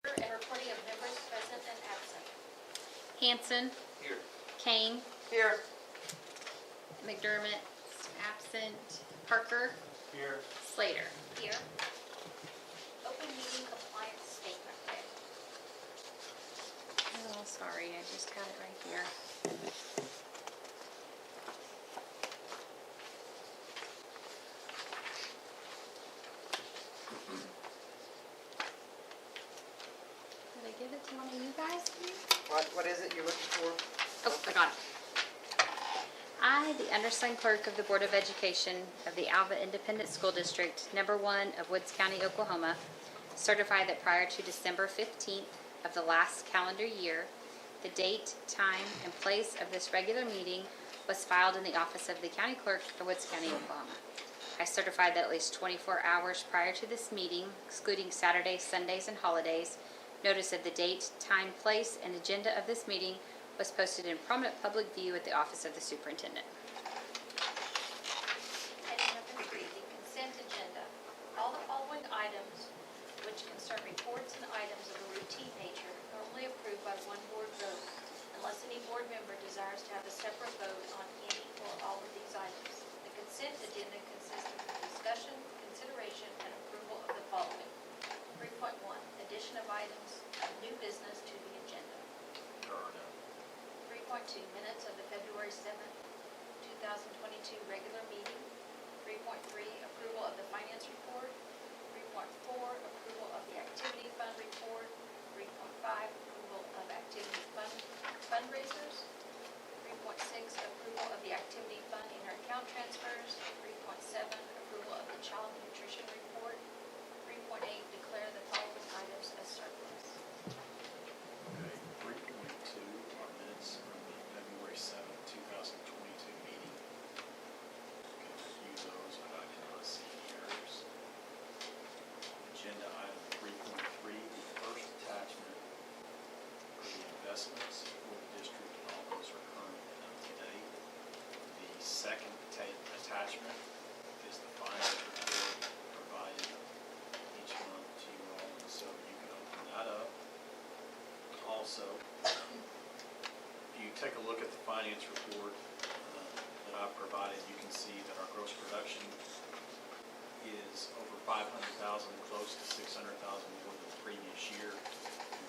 Clerk and reporting of members present and absent. Hanson, Here. Kane, Here. McDermott, absent, Parker, Here. Slater. Here. Open meeting compliance statement read. Oh, sorry, I just had it right here. Did I give it to one of you guys? What is it you're looking for? Oh, I got it. I, the undersigned clerk of the Board of Education of the Alva Independent School District, Number 1 of Woods County, Oklahoma, certify that prior to December 15th of the last calendar year, the date, time, and place of this regular meeting was filed in the office of the county clerk of Woods County, Oklahoma. I certify that at least 24 hours prior to this meeting, excluding Saturdays, Sundays, and holidays, notice of the date, time, place, and agenda of this meeting was posted in prominent public view at the office of the superintendent. Heading number 3, the consent agenda. All the following items, which concern reports and items of a routine nature, normally approved by one board vote, unless any board member desires to have a separate vote on any or all of these items. The consent agenda consists of the discussion, consideration, and approval of the following. 3.1, addition of items of new business to the agenda. There are none. 3.2, minutes of the February 7th, 2022 regular meeting. 3.3, approval of the finance report. 3.4, approval of the activity fund report. 3.5, approval of activity fund fundraisers. 3.6, approval of the activity fund inter-account transfers. 3.7, approval of the child nutrition report. 3.8, declare the following items as surplus. Okay, 3.2 are minutes from the February 7th, 2022 meeting. Can review those without any receiving errors. Agenda item 3.3, the first attachment for the investments for the district, and all those are current and up to date. The second attachment is the finance report provided each month to you all, and so you can open that up. Also, if you take a look at the finance report that I've provided, you can see that our gross production is over 500,000, close to 600,000 more than the previous year.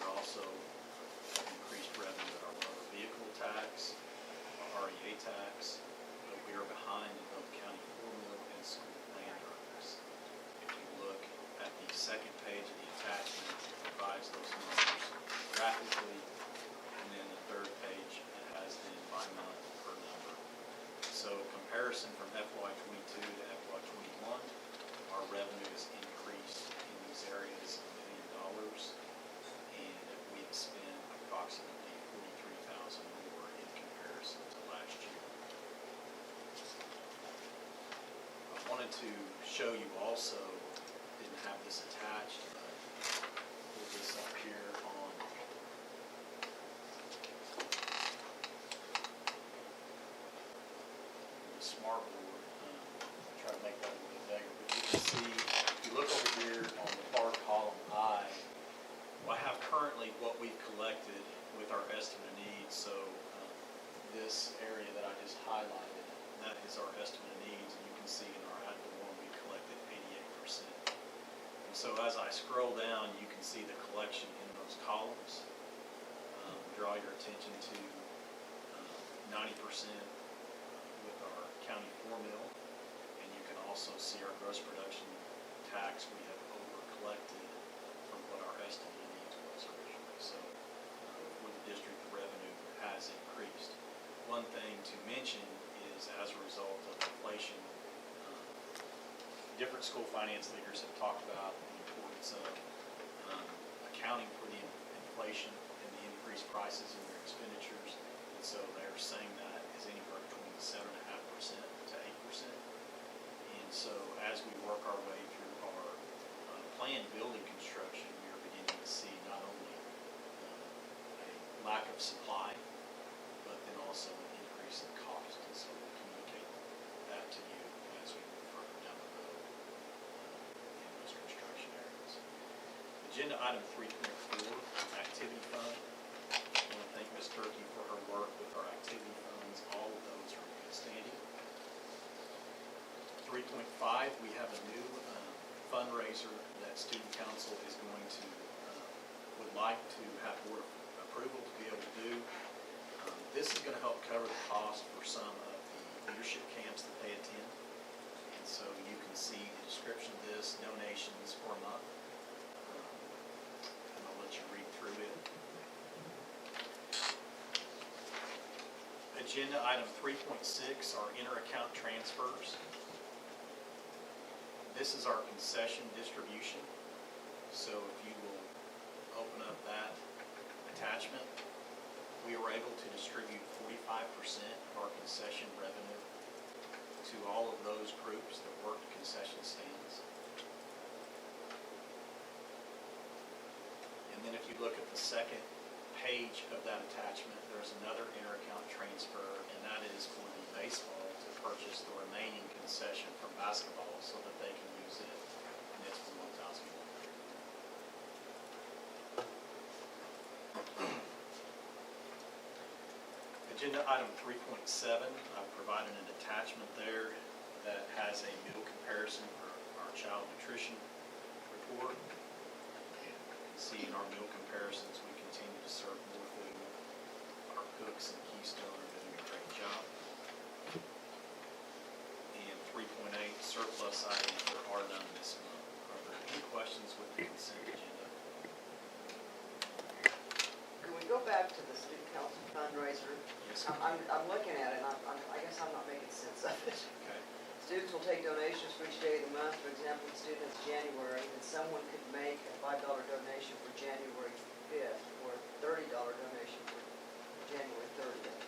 We're also have increased revenue at our motor vehicle tax, our REA tax, but we are behind in both county formula and school land revenues. If you look at the second page of the attachment, it provides those numbers graphically, and then the third page, it has them by month per number. So comparison from FY22 to FY21, our revenue has increased in these areas $1 million, and we've spent approximately $43,000 more in comparison to last year. I wanted to show you also, didn't have this attached, but pull this up here on the smart board. Try to make that a little bit bigger, but you can see, if you look over here on the far column I have currently what we've collected with our estimate of needs. So this area that I just highlighted, that is our estimate of needs, and you can see in our Act 1 we collected 88%. And so as I scroll down, you can see the collection in those columns. Draw your attention to 90% with our county 4 mill, and you can also see our gross production tax we have over collected from what our estimate needs was originally. So for the district, the revenue has increased. One thing to mention is, as a result of inflation, different school finance leaders have talked about the importance of accounting for the inflation and the increased prices in their expenditures. And so they're saying that is anywhere between 7.5% to 8%. And so as we work our way through our planned building construction, we are beginning to see not only a lack of supply, but then also an increase in cost. And so we'll communicate that to you as we move further down the road in those construction areas. Agenda item 3.4, activity fund. I want to thank Ms. Turkey for her work with our activity funds. All of those are in good standing. 3.5, we have a new fundraiser that student council is going to, would like to have board approval to be able to do. This is going to help cover the cost for some of the leadership camps that they attend. And so you can see the description of this, donations for a month. And I'll let you read through it. Agenda item 3.6 are inter-account transfers. This is our concession distribution. So if you will open up that attachment, we were able to distribute 45% of our concession revenue to all of those groups that worked concession stands. And then if you look at the second page of that attachment, there's another inter-account transfer, and that is for the baseball to purchase the remaining concession from basketball so that they can use it, and it's for $1,000. Agenda item 3.7, I've provided an attachment there that has a meal comparison for our child nutrition report. You can see in our meal comparisons, we continue to serve more food. Our cooks and Keystone are doing a great job. And 3.8, surplus items, there are none this month. Are there any questions with the consent agenda? Can we go back to the student council fundraiser? Yes. I'm looking at it, and I guess I'm not making sense of it. Okay. Students will take donations for each day of the month. For example, the student is January, then someone could make a $5 donation for January 5th, or a $30 donation for January 30th.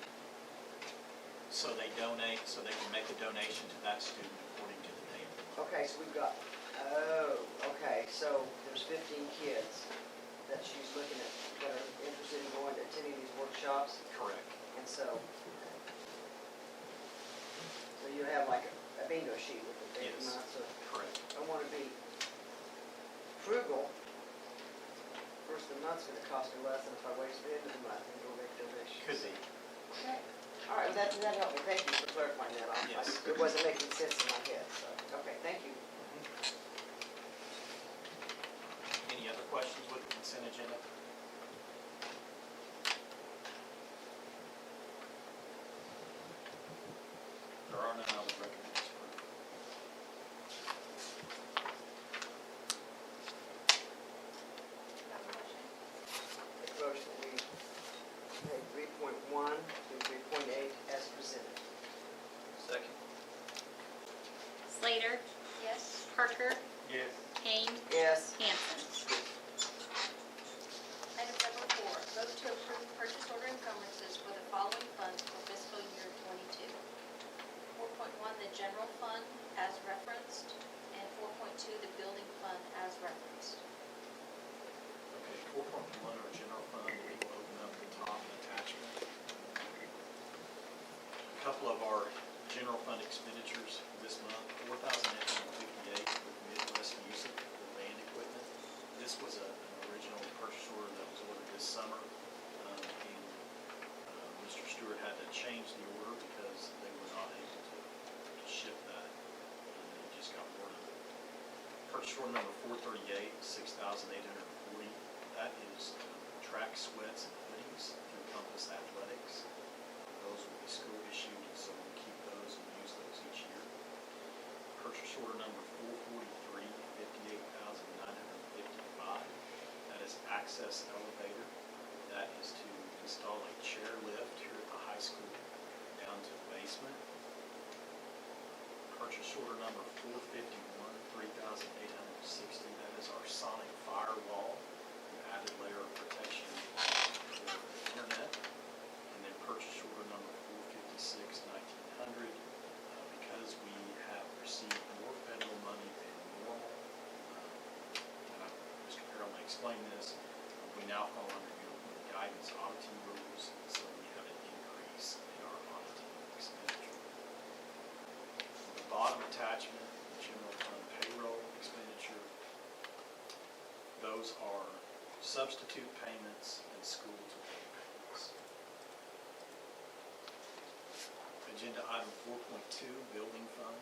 So they donate, so they can make a donation to that student according to the day of the month. Okay, so we've got, okay, so there's 15 kids that she's looking at that are interested in going to attending these workshops. Correct. And so you have like a bingo sheet with the date of the Yes. month. So Correct. I want to be frugal. First of the month's going to cost me less than if I wait to the end of the month and go make donations. Could be. Okay. All right, well, that helped me. Thank you for clarifying that. Yes. It wasn't making sense in my head, so, okay, thank you. Any other questions with the consent agenda? There are none, I would recommend its approval. Have a motion? Make a motion that we pay 3.1 to 3.8 as presented. Second. Slater, Yes. Parker, Yes. Kane, Yes. Hanson. Item number 4, vote to approve purchase order encumbrances for the following funds for fiscal year '22. 4.1, the general fund as referenced, and 4.2, the building fund as referenced. Okay, 4.1, our general fund, we will open up the top attachment. A couple of our general fund expenditures this month, $4,858 with Midwest Music for band equipment. This was an original purchase order that was ordered this summer, and Mr. Stewart had to change the order because they were not able to ship that, and they just got word of it. Purchase order number 438, $6,840. That is track sweats and hoodies through Compass Athletics. Those will be school issued, so we'll keep those and use those each year. Purchase order number 443, $58,955. That is access elevator. That is to install a chair lift here at the high school down to the basement. Purchase order number 451, $3,860. That is our sonic firewall, an added layer of protection for the internet. And then purchase order number 456, $1,900. Because we have received more federal money than normal, Mr. Carroll may explain this, we now fall under Uniform Guidance auditing rules, so we have an increase in our auditing expenditure. The bottom attachment, the general fund payroll expenditure, Those are substitute payments and school-to-pay payments. Agenda item 4.2, building fund.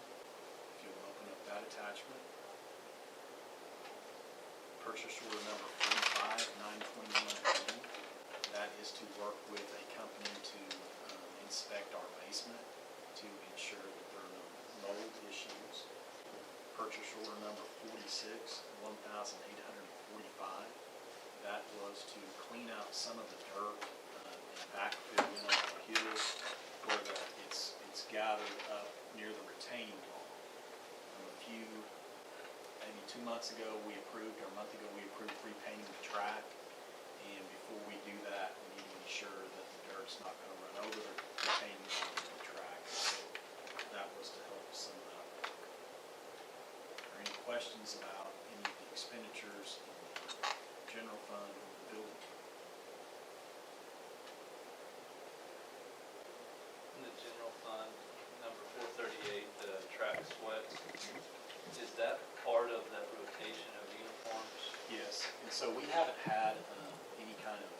If you'll open up that attachment. Purchase order number 4592180. That is to work with a company to inspect our basement to ensure that there are no mold issues. Purchase order number 461845. That was to clean out some of the dirt and backfill in on the hills where it's gathered up near the retaining wall. Maybe 2 months ago, a month ago, we approved repainting the track. And before we do that, we need to ensure that the dirt's not going to run over the retaining wall of the track. So that was to help with some of that work. Are there any questions about any of the expenditures in the general fund or the building fund? In the general fund, number 438, the track sweats, is that part of that rotation of uniforms? Yes, and so we haven't had any kind of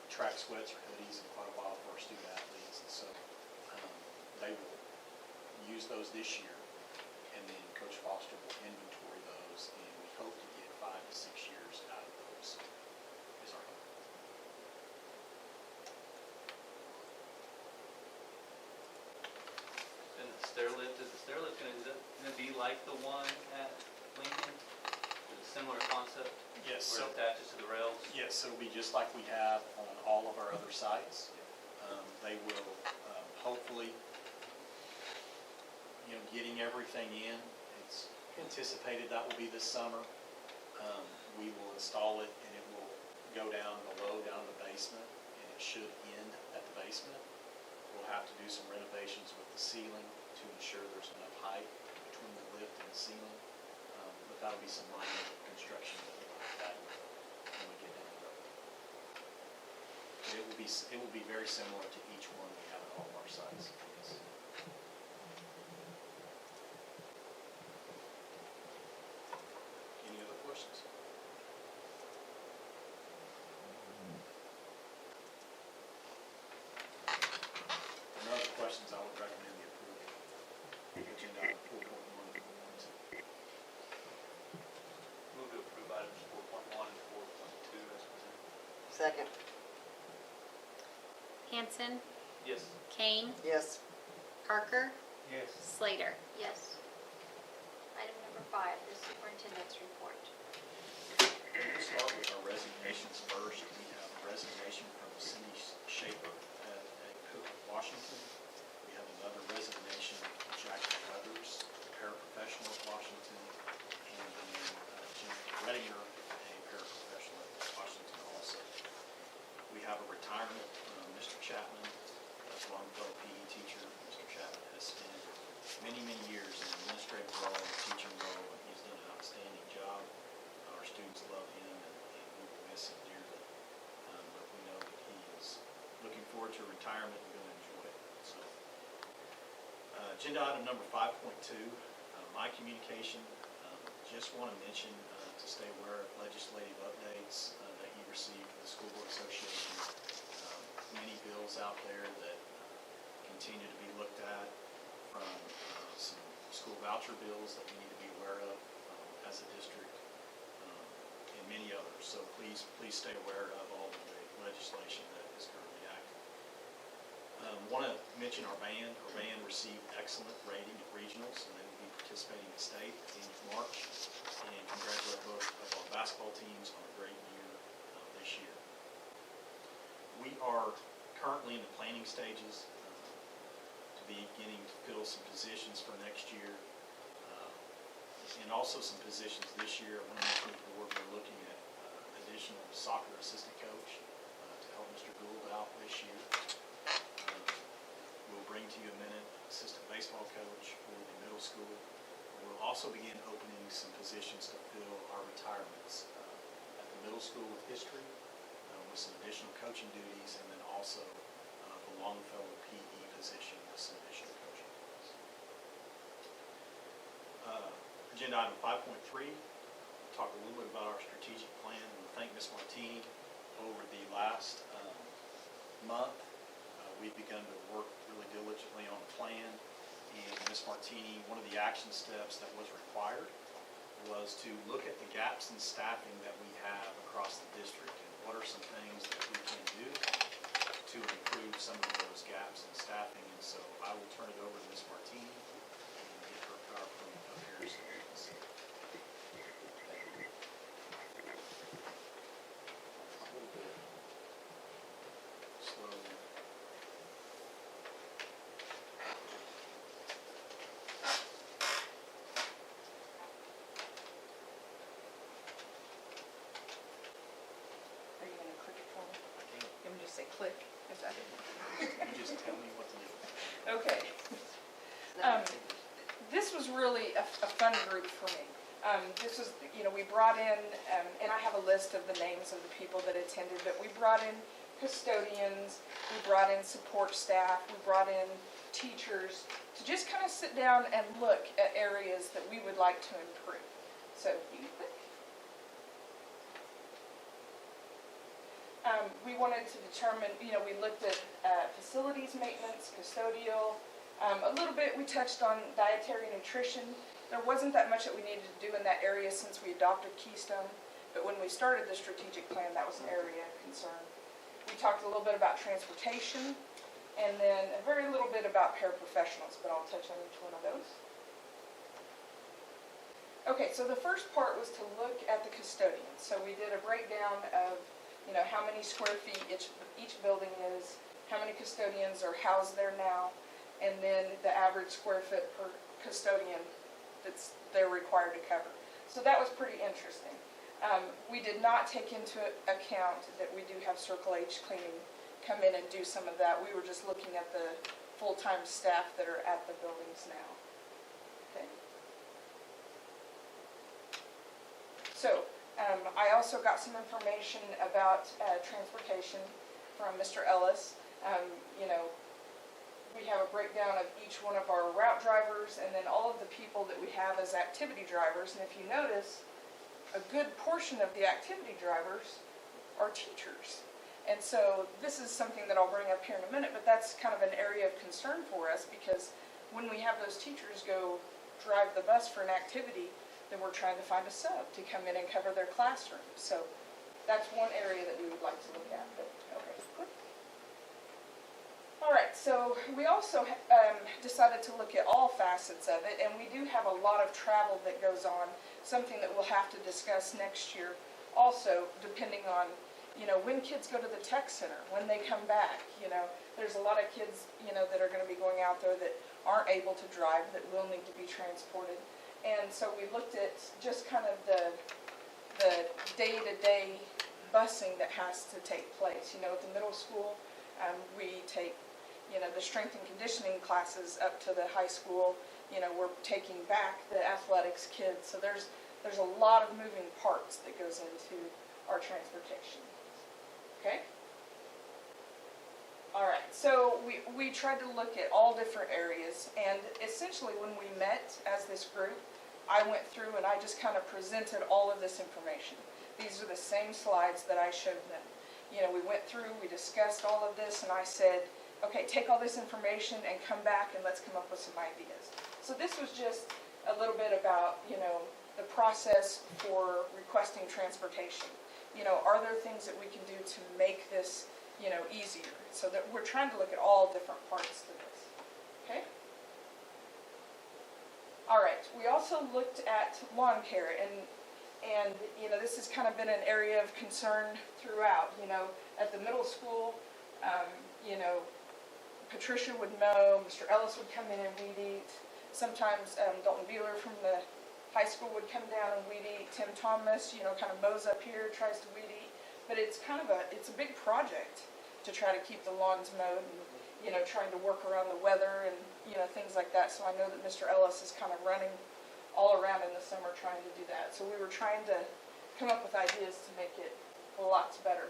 track sweats or hoodies in quite a while for our student athletes, and so they will use those this year, and then Coach Foster will inventory those, and we hope to get 5 to 6 years out of those, is our hope. And the stair lift, is the stair lift going to be like the one at Lincoln? Is it a similar concept? Yes, Where it attaches to the rails? yes, so it'll be just like we have on all of our other sites. They will hopefully, getting everything in. It's anticipated that will be this summer. We will install it and it will go down below, down the basement, and it should end at the basement. We'll have to do some renovations with the ceiling to ensure there's enough height between the lift and the ceiling. But that'll be some minor construction that we'll have to do when we get down the road. But it will be very similar to each one we have at all of our sites. Yes. Any other questions? For no other questions, I would recommend the approval of agenda item 4.1 and 4.2. Move to approve items 4.1 and 4.2 as presented. Second. Hanson, Yes. Kane, Yes. Parker, Yes. Slater. Yes. Item number 5, the superintendent's report. We'll start with our resignations first. We have a resignation from Cindy Schaefer at Cook, Washington. We have another resignation from Jackie Weathers, paraprofessional at Washington, and then Jennifer Redinger, a paraprofessional at Washington also. We have a retirement from Mr. Chapman, a Longfellow PE teacher. Mr. Chapman has spent many, many years in the administrative role, and teaching role, and he's done an outstanding job. Our students love him, and we will miss him dearly. But we know that he is looking forward to retirement and going to enjoy it. So, agenda item number 5.2, my communication. Just want to mention to stay aware of legislative updates that you received from the School Board Association. Many bills out there that continue to be looked at, from some school voucher bills that we need to be aware of as a district, and many others. So please stay aware of all of the legislation that is currently active. Want to mention our band. Our band received excellent rating at regionals, and they will be participating in state at the end of March. And congratulate both of our basketball teams on a great year this year. We are currently in the planning stages to be beginning to fill some positions for next year, and also some positions this year. I want to mention to the board we're looking at additional soccer assistant coach to help Mr. Gould out this year. We'll bring to you in a minute assistant baseball coach for the middle school. We'll also begin opening some positions to fill our retirements at the middle school with history, with some additional coaching duties, and then also the Longfellow PE position with some additional coaching duties. Agenda item 5.3, talk a little bit about our thank Ms. Martini. Over the last month, we've begun to work really diligently on a plan. And Ms. Martini, one of the action steps that was required was to look at the gaps in staffing that we have across the district and what are some things that we can do to improve some of those gaps in staffing. And so I will turn it over to Ms. Martini and get her PowerPoint up here so you can see. Slowly. Are you going to click it for me? I can't. Let me just say click. Is that it? You just tell me what to do. Okay. This was really a fun group for me. This was, we brought in, and I have a list of the names of the people that attended, but we brought in custodians, we brought in support staff, we brought in teachers to just kind of sit down and look at areas that we would like to improve. So you click. We wanted to determine, we looked at facilities maintenance, custodial, a little bit we touched on dietary nutrition. There wasn't that much that we needed to do in that area since we adopted Keystone, but when we started the strategic plan, that was an area of concern. We talked a little bit about transportation, and then a very little bit about paraprofessionals, but I'll touch on each one of those. Okay, so the first part was to look at the custodians. So we did a breakdown of how many square feet each building is, how many custodians are housed there now, and then the average square foot per custodian they're required to cover. So that was pretty interesting. We did not take into account that we do have Circle H cleaning come in and do some of that. We were just looking at the full-time staff that are at the buildings now. Okay. So I also got some information about transportation from Mr. Ellis. We have a breakdown of each one of our route drivers and then all of the people that we have as activity drivers. And if you notice, a good portion of the activity drivers are teachers. And so this is something that I'll bring up here in a minute, but that's kind of an area of concern for us because when we have those teachers go drive the bus for an activity, then we're trying to find a sub to come in and cover their classroom. So that's one area that we would like to look at. But, okay. All right, so we also decided to look at all facets of it, and we do have a lot of travel that goes on, something that we'll have to discuss next year also, depending on, when kids go to the tech center, when they come back, there's a lot of kids, that are going to be going out there that aren't able to drive, that will need to be transported. And so we looked at just kind of the day-to-day busing that has to take place. At the middle school, we take the strength and conditioning classes up to the high school. We're taking back the athletics kids. So there's a lot of moving parts that goes into our transportation. Okay? All right, so we tried to look at all different areas, and essentially when we met as this group, I went through and I just kind of presented all of this information. These are the same slides that I showed them. We went through, we discussed all of this, and I said, okay, take all this information and come back and let's come up with some ideas. So this was just a little bit about, the process for requesting transportation. Are there things that we can do to make this, easier? So that we're trying to look at all different parts to this. Okay? All right, we also looked at lawn care, and this has kind of been an area of concern throughout. At the middle school, Patricia would mow, Mr. Ellis would come in and weed eat. Sometimes Dalton Beeler from the high school would come down and weed eat. Tim Thomas, kind of mows up here, tries to weed eat. But it's it's a big project to try to keep the lawns mowed and, trying to work around the weather and, things like that. So I know that Mr. Ellis is kind of running all around in the summer trying to do that. So we were trying to come up with ideas to make it lots better.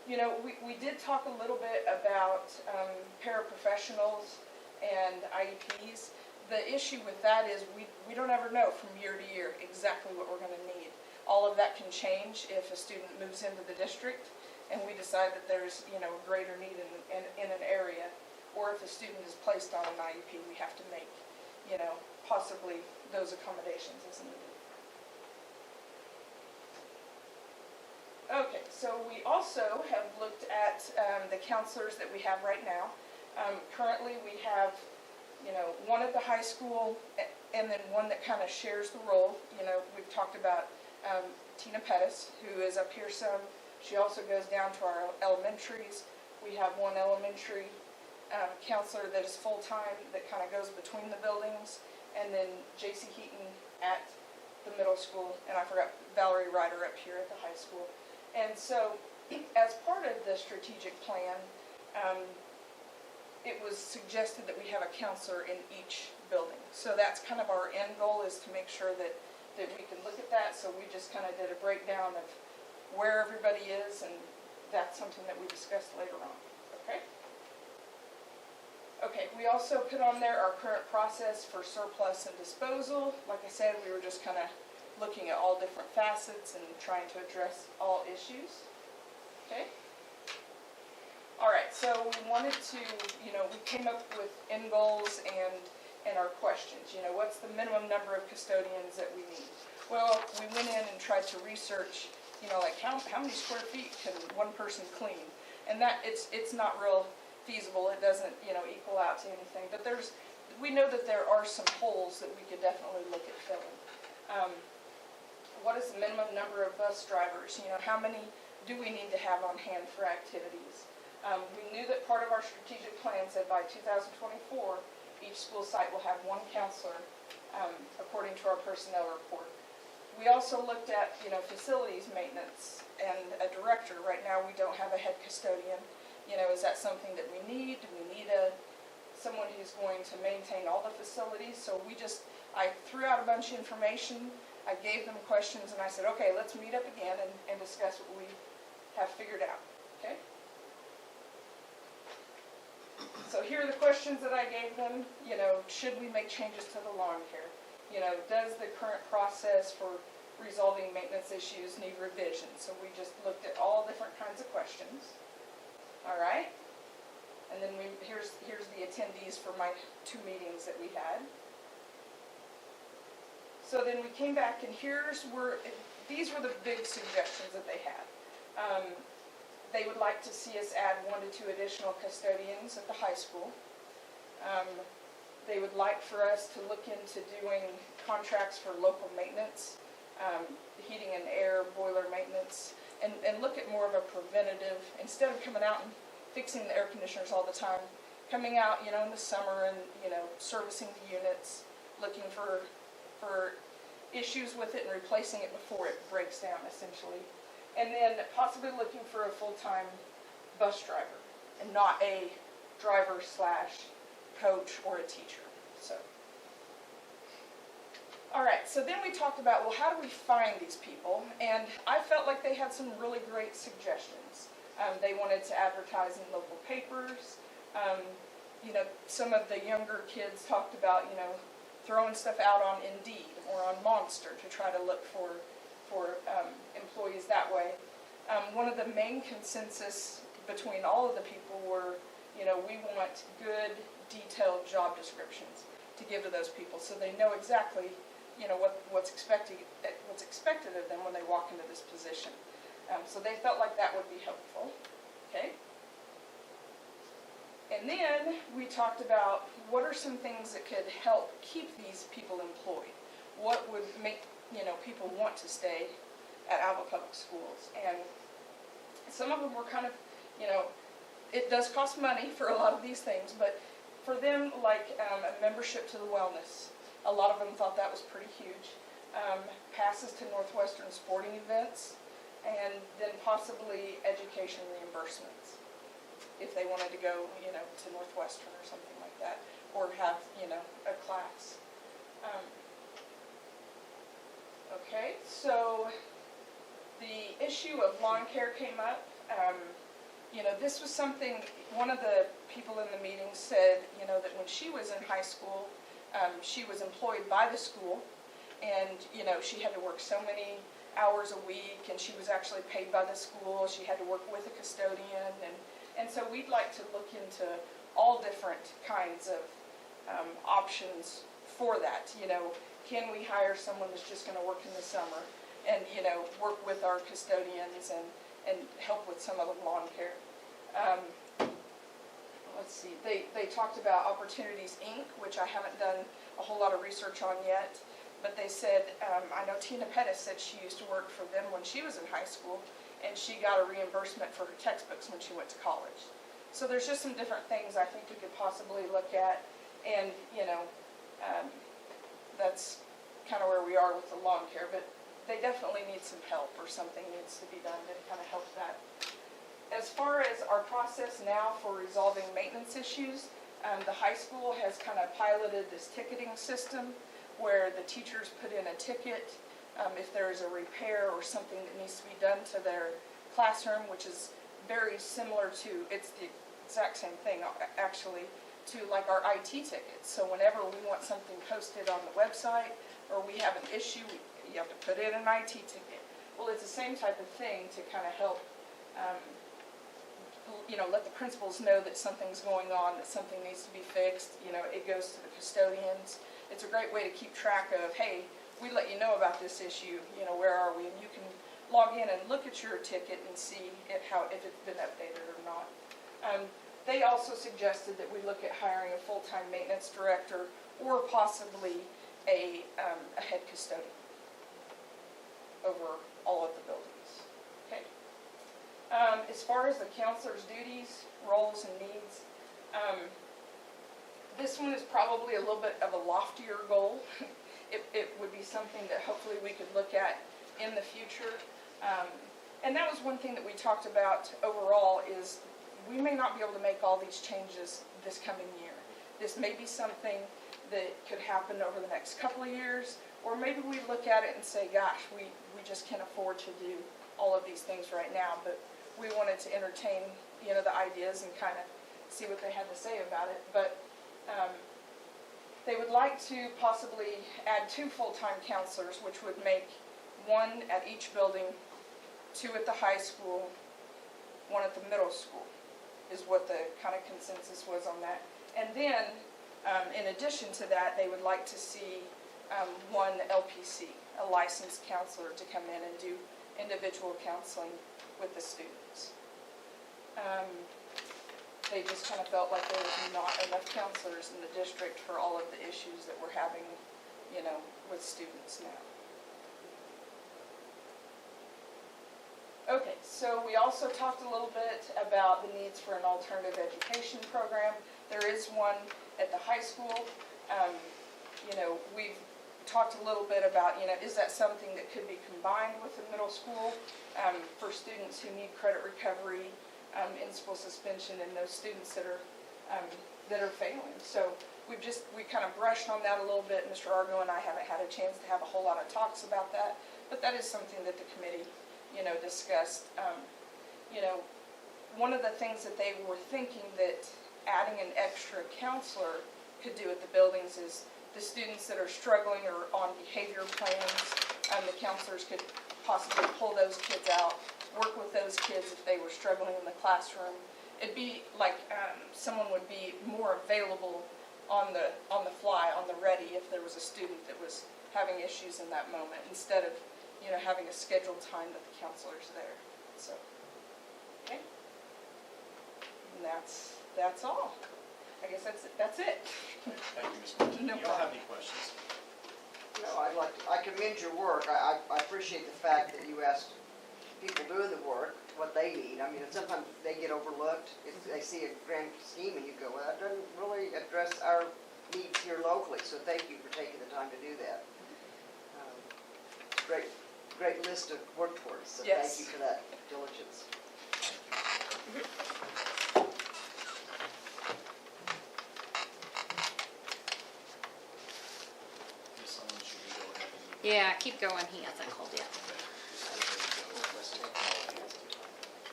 We did talk a little bit about paraprofessionals and IEPs. The issue with that is we don't ever know from year to year exactly what we're going to need. All of of that can change if a student moves into the district and we decide that there's, a greater need in an area, or if a student is placed on an IEP, we have to make, possibly those accommodations as needed. Okay, so we also have looked at the counselors that we have right now. Currently, we have, one at the high school and then one that kind of shares the role. We've talked about Tina Pettis, who is up here some. She also goes down to our elementaries. We have one elementary counselor that is full-time that kind of goes between the buildings, and then J.C. Heaton at the middle school, and I forgot Valerie Ryder up here at the high school. And so, as part of the strategic plan, it was suggested that we have a counselor in each building. So that's kind of our end goal, is to make sure that we can look at that. So we just kind of did a breakdown of where everybody is, and that's something that we discussed later on. Okay? Okay, we also put on there our current process for surplus and disposal. Like I said, we were just kind of looking at all different facets and trying to address all issues. Okay? All right, so we wanted to, we came up with end goals and our questions. What's the minimum number of custodians that we need? Well, we went in and tried to research, like how many square feet can one person clean? And that it's not real feasible. It doesn't, equal out to anything. But we know that there are some holes that we could definitely look at filling. What is the minimum number of bus drivers? How many do we need to have on hand for activities? We knew that part of our strategic plan said by 2024, each school site will have one counselor, according to our personnel report. We also looked at, facilities maintenance and a director. Right now, we don't have a head custodian. Is that something that we need? Do we need someone who's going to maintain all the facilities? So I threw out a bunch of information. I gave them questions, and I said, okay, let's meet up again and discuss what we have figured out. Okay? So here are the questions that I gave them. Should we make changes to the lawn care? Does the current process for resolving maintenance issues need revision? So we just looked at all different kinds of questions. All right? And then here's the attendees for my 2 meetings that we had. So then we came back, and these were the big suggestions that they had. They would like to see us add 1 to 2 additional custodians at the high school. They would like for us to look into doing contracts for local maintenance, heating and air, boiler maintenance, and look at more of a preventative, instead of coming out and fixing the air conditioners all the time, coming out, in the summer and, servicing the units, looking for issues with it and replacing it before it breaks down, essentially. And then possibly looking for a full-time bus driver and not a driver/coach or a teacher. So, all right, so then we talked about, well, how do we find these people? And I felt like they had some really great suggestions. They wanted to advertise in local papers. Some of the younger kids talked about, throwing stuff out on Indeed or on Monster to try to look for employees that way. One of the main consensus between all of the people were, we want good, detailed job descriptions to give to those people so they know exactly, what's expected of them when they walk into this position. So they felt like that would be helpful. Okay? And then we talked about what are some things that could help keep these people employed. What would make people want to stay at Alva Public Schools? And some of them were kind of, it does cost money for a lot of these things, but for them, like a membership to the wellness, a lot of them thought that was pretty huge. Passes to Northwestern sporting events, and then possibly education reimbursements if they wanted to go, to Northwestern or something like that, or have, a class. Okay, so the issue of lawn care came up. This was something, one of the people in the meeting said, that when she was in high school, she was employed by the school, and, she had to work so many hours a week, and she was actually paid by the school. She had to work with a custodian, and so we'd like to look into all different kinds of options for that. You know, can we hire someone that's just going to work in the summer and, you know, work with our custodians and help with some of the lawn care? Let's see, they talked about Opportunities, Inc., which I haven't done a whole lot of research on yet, but they said, I know Tina Pettis said she used to work for them when she was in high school, and she got a reimbursement for her textbooks when she went to college. So there's just some different things I think we could possibly look at, and, you know, that's kind of where we are with the lawn care, but they definitely need some help, or something needs to be done to kind of help that. As far as our process now for resolving maintenance issues, the high school has kind of piloted this ticketing system where the teachers put in a ticket if there is a repair or something that needs to be done to their classroom, which is very similar to, it's the exact same thing actually, to like our IT tickets. So whenever we want something posted on the website or we have an issue, you have to put in an IT ticket. Well, it's the same type of thing to kind of help you know, let the principals know that something's going on, that something needs to be fixed. You know, it goes to the custodians. It's a great way to keep track of, hey, we let you know about this issue, you know, where are we? And you can log in and look at your ticket and see if it's been updated or not. They also suggested that we look at hiring a full-time maintenance director or possibly a head custodian over all of the buildings. Okay. As far as the counselor's duties, roles, and needs, this one is probably a little bit of a loftier goal. It would be something that hopefully we could look at in the future. And that was one thing that we talked about overall is we may not be able to make all these changes this coming year. This may be something that could happen over the next couple of years, or maybe we look at it and say, gosh, we just can't afford to do all of these things right now, but we wanted to entertain, you know, the ideas and kind of see what they had to say about it. But they would like to possibly add 2 full-time counselors, which would make 1 at each building, 2 at the high school, 1 at the middle school, is what the kind of consensus was on that. And then, in addition to that, they would like to see 1 LPC, a licensed counselor, to come in and do individual counseling with the students. They just kind of felt like there was not enough counselors in the district for all of the issues that we're having, you know, with students now. Okay, so we also talked a little bit about the needs for an alternative education program. There is one at the high school. You know, we've talked a little bit about, you know, is that something that could be combined with the middle school for students who need credit recovery, in-school suspension, and those students that are failing. So we kind of brushed on that a little bit. Mr. Argo and I haven't had a chance to have a whole lot of talks about that, but that is something that the committee, you know, discussed. You know, one of the things that they were thinking that adding an extra counselor could do at the buildings is the students that are struggling or on behavior plans, the counselors could possibly pull those kids out, work with those kids if they were struggling in the classroom. It'd be like someone would be more available on the fly, on the ready, if there was a student that was having issues in that moment, instead of, you know, having a scheduled time that the counselor's there. So, okay. And that's all. I guess that's it. Thank you, Ms. Martin. No Do y'all have problem. any questions? No, I commend your work. I appreciate the fact that you asked people doing the work what they need. I mean, sometimes they get overlooked. If they see a grand scheme and you go, well, that doesn't really address our needs here locally, so thank you for taking the time to do that. Great list of work towards, so Yes. thank you for that diligence. Ms. Owens, should we go ahead and? Yeah, keep going, he hasn't called yet.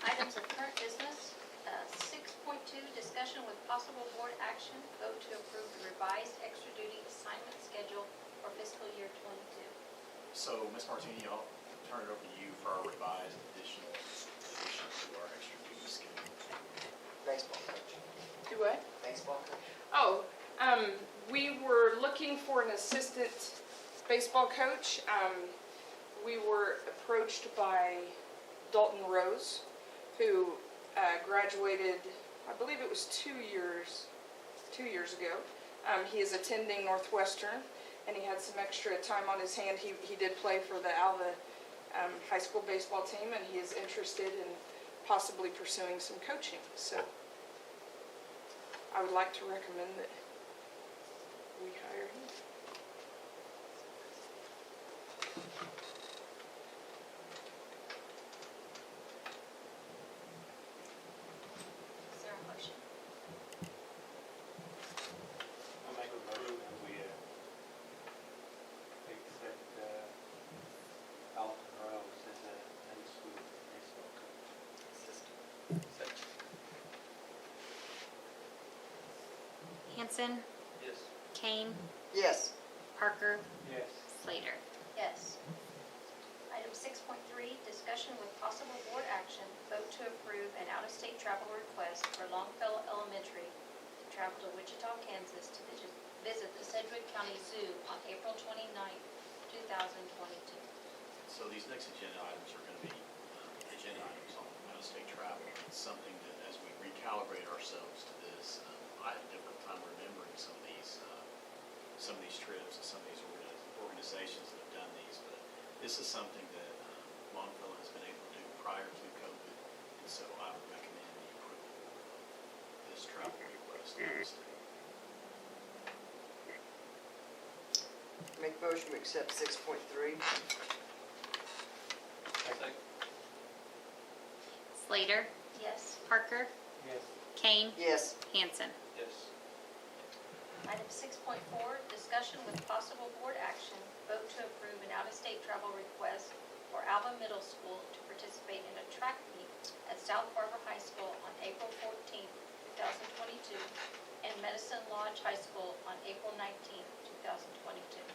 Items of current business, 6.2, discussion with possible board action, vote to approve the revised extra duty assignment schedule for fiscal year '22. So, Ms. Martini, I'll turn it over baseball coach, we were approached by Dalton Rose, who graduated, I believe it was 2 years ago. He is attending Northwestern, and he had some extra time on his hand. He did play for the Alva high school baseball team, and he is interested in possibly pursuing some coaching. So I would like to recommend that we hire him. Is there a motion? I make a motion that we accept Alton Rose as a high school baseball coach. Second. Hanson, Yes. Kane, Yes. Parker, Yes. Slater. Yes. Item 6.3, discussion with possible board action, vote to approve an out-of-state travel request for Longfellow Elementary to travel to Wichita, Kansas to visit the Sedgwick County Zoo on April 29th, 2022. So these next agenda items are going to be agenda items on out-of-state travel. It's something that as we recalibrate ourselves to this, I have a difficult time remembering some of these trips and some of these organizations that have done these, but this is something that Longfellow has been able to do prior to COVID, and so I would recommend the approval of this travel request out of state. Make motion to accept 6.3. Second. Slater, Yes. Parker, Yes. Kane, Yes. Hanson. Yes. Item 6.4, discussion with possible board action, vote to approve an out-of-state travel request for Alba Middle School to participate in a track meet at South Barber High School on April 14th, 2022, and Medicine Lodge High School on April 19th, 2022.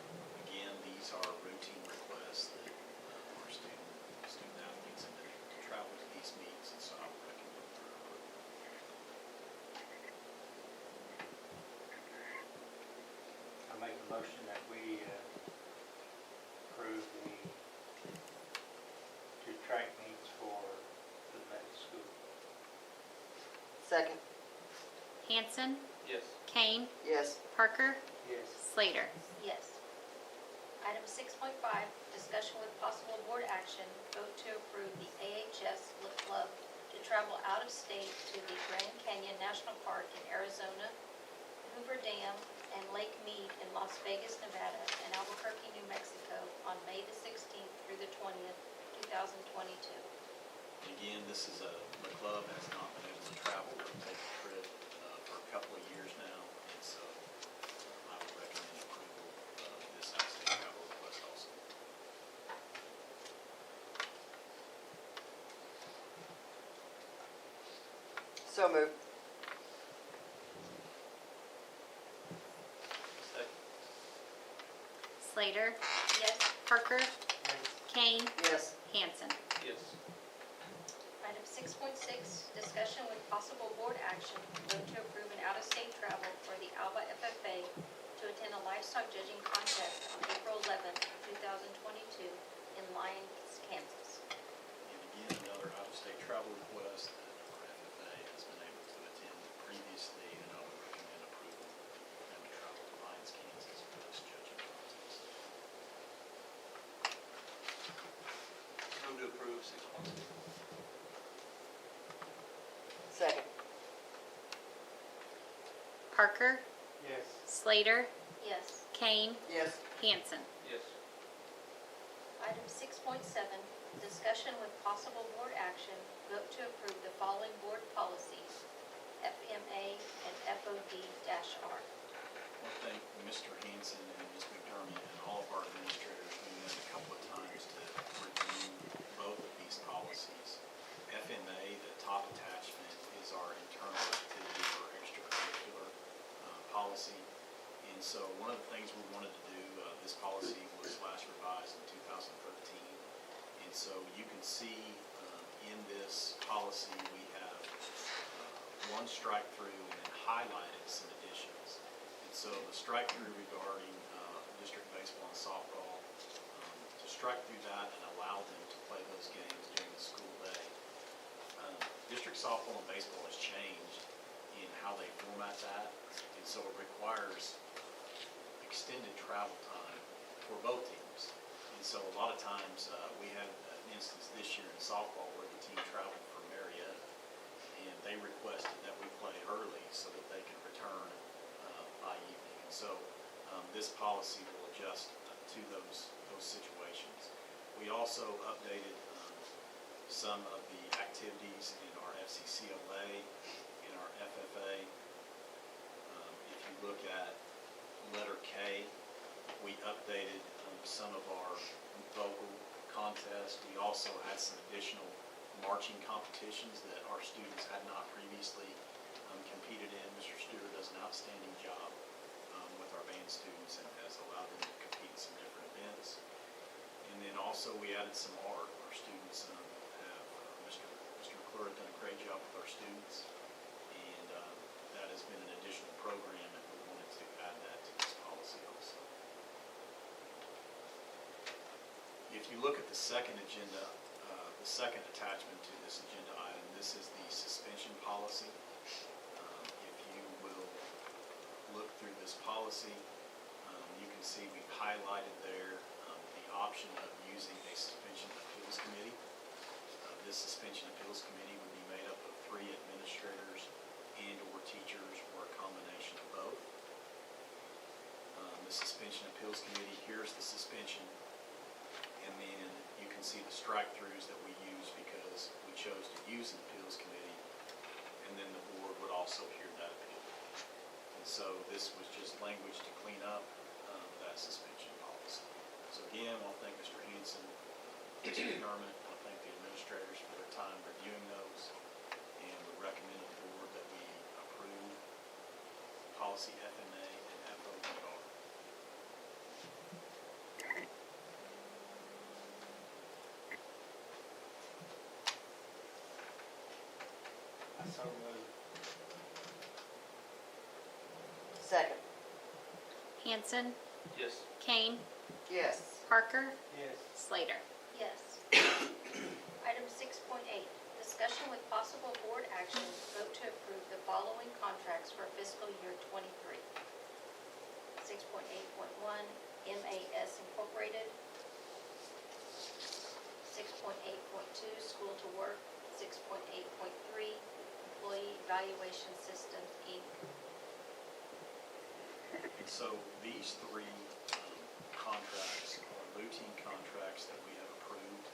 Again, these are routine requests that our student athletes have been able to travel to these meets, and so I would recommend their approval. I make a motion that we approve the two track meets for the middle school. Second. Hanson, Yes. Kane, Yes. Parker, Yes. Slater. Yes. Item 6.5, discussion with possible board action, vote to approve the AHS Flip Club to travel out of state to the Grand Canyon National Park in Arizona, Hoover Dam, and Lake Mead in Las Vegas, Nevada, and Albuquerque, New Mexico on May the 16th through the 20th, 2022. And again, this is the club has not been able to travel or take a trip for a couple of years now, and so I would recommend approval of this out-of-state travel request also. So moved. Second. Slater, Yes. Parker, Yes. Kane, Yes. Hanson. Yes. Item 6.6, discussion with possible board action, vote to approve an out-of-state travel for the Alba FFA to attend a livestock judging contest on April 11th, 2022 in Lyons, Kansas. And again, another out-of-state travel request that our FFA has been able to attend previously, and I would recommend approval of them to travel to Lyons, Kansas for this judging contest. Move to approve 6.6. Second. Parker, Yes. Slater, Yes. Kane, Yes. Hanson. Yes. Item 6.7, discussion with possible board action, vote to approve the following board policies, FMA and FOD-R. I want to thank Mr. Hanson and Ms. McDermott and all of our administrators. We met a couple of times to review both of these policies. FMA, the top attachment, is our internal activity or extracurricular policy. And so one of the things we wanted to do, this policy was last revised in 2013. And so you can see in this policy, we have one strike through and then highlighted some additions. And so the strike through regarding district baseball and softball strike through that and allow them to play those games during the school day. District softball and baseball has changed in how they format that, and so it requires extended travel time for both teams. And so a lot of times, we had an instance this year in softball where the team traveled from Marietta, and they requested that we play early so that they can return by evening. And so this policy will adjust to those situations. We also updated some of the activities in our FCCLA, in our FFA. If you look at letter K, we updated some of our vocal contests. We also had some additional marching competitions that our students had not previously competed in. Mr. Stewart does an outstanding job with our band students and has allowed them to compete in some different events. And then also we added some art. Our students have, Mr. McClure has done a great job with our students, and that has been an additional program, and we wanted to add that to this policy also. If you look at the second agenda, the second attachment to this agenda item, this is the suspension policy. If you will look through this policy, you can see we've highlighted there the option of using a suspension appeals committee. This suspension appeals committee would be made up of 3 administrators and/or teachers, or a combination of both. The suspension appeals committee, here's the suspension, and then you can see the strike-throughs that we use because we chose to use an appeals committee, and then the board would also hear that appeal. And so this was just language to clean up that suspension policy. So again, I want to thank Mr. Hanson, Mr. McDermott, I want to thank the administrators for their time reviewing those, and we recommend to the board that we approve policy FMA and FOBR. So moved. Second. Hanson, Yes. Kane, Yes. Parker, Yes. Slater. Yes. Item 6.8, discussion with possible board action, vote to approve the following contracts for fiscal year '23. 6.8.1, MAS Incorporated. 6.8.2, School to Work. 6.8.3, Employee Evaluation Systems, Inc. And so these 3 contracts are routine contracts that we have approved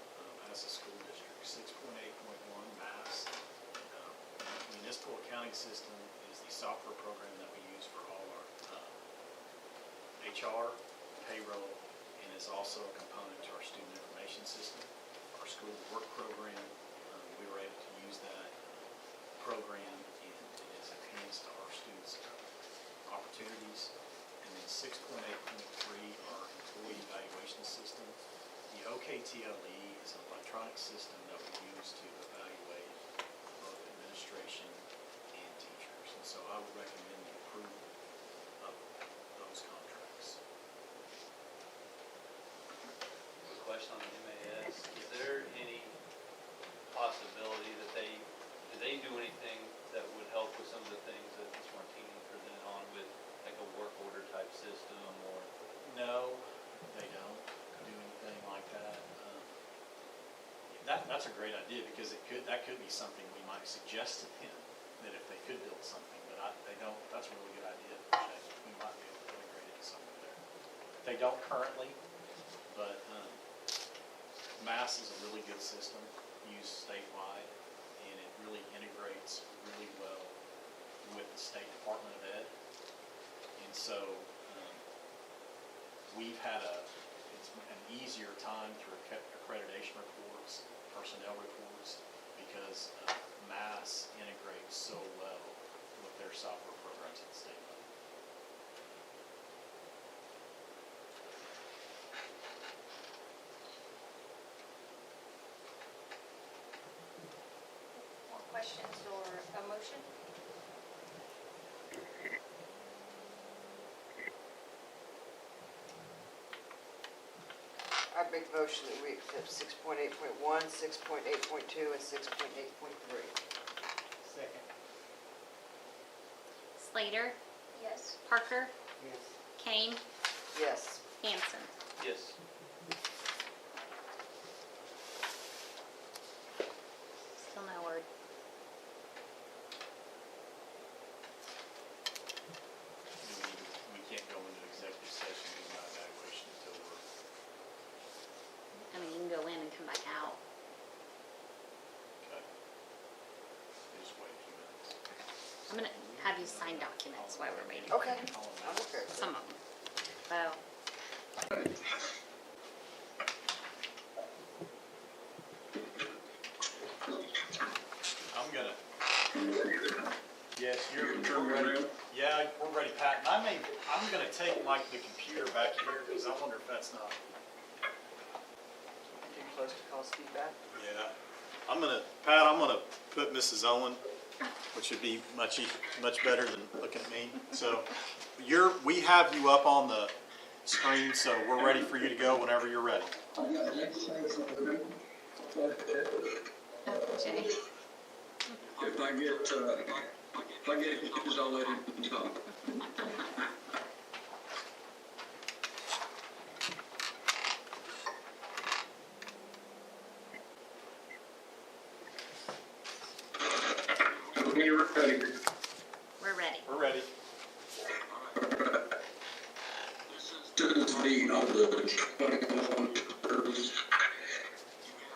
as a school district. 6.8.1 MAS, Municipal Accounting System, is the software program that we use for all our HR, payroll, and is also a component to our student information system. Our School to Work program, we were able to use that program, and it has enhanced our students' opportunities. And then 6.8.3, our employee evaluation system. The OKTLE is an electronic system that we use to evaluate both administration and teachers. And so I would recommend the approval of those contracts. A question on the MAS, is there any possibility that do they do anything that would help with some of the things that Ms. Martini presented on with, like a work order type system, or? No, they don't do anything like that. That's a great idea, because that could be something we might suggest to them, that if they could build something, but they don't. That's a really good idea. We might be able to integrate it somewhere there. They don't currently, but MAS is a really good system used statewide, and it really integrates really well with the State Department of Ed. And so we've had it's an easier time through accreditation reports, personnel reports, because MAS integrates so well with their software programs at the state level. More questions or a motion? I make a motion that we accept 6.8.1, 6.8.2, and 6.8.3. Second. Slater, Yes. Parker, Yes. Kane, Yes. Hanson. Yes. Still no word. We can't go into executive session and do my evaluation until we're, I mean, you can go in and come back out. okay. Just wait a few minutes. I'm gonna have you sign documents while we're waiting. Okay, I'm okay. Some of them. Well, I'm gonna. Yes, you're ready. Yeah, we're ready, Pat. And I'm gonna take like the computer back here, because I wonder if that's not. Too close to cause feedback? Yeah. Pat, I'm gonna put Mrs. Owen, which would be much better than looking at me. So we have you up on the screen, so we're ready for you to go whenever you're ready. Jay. If I get confused, I'll let him talk. When you're ready. We're ready. We're ready. This is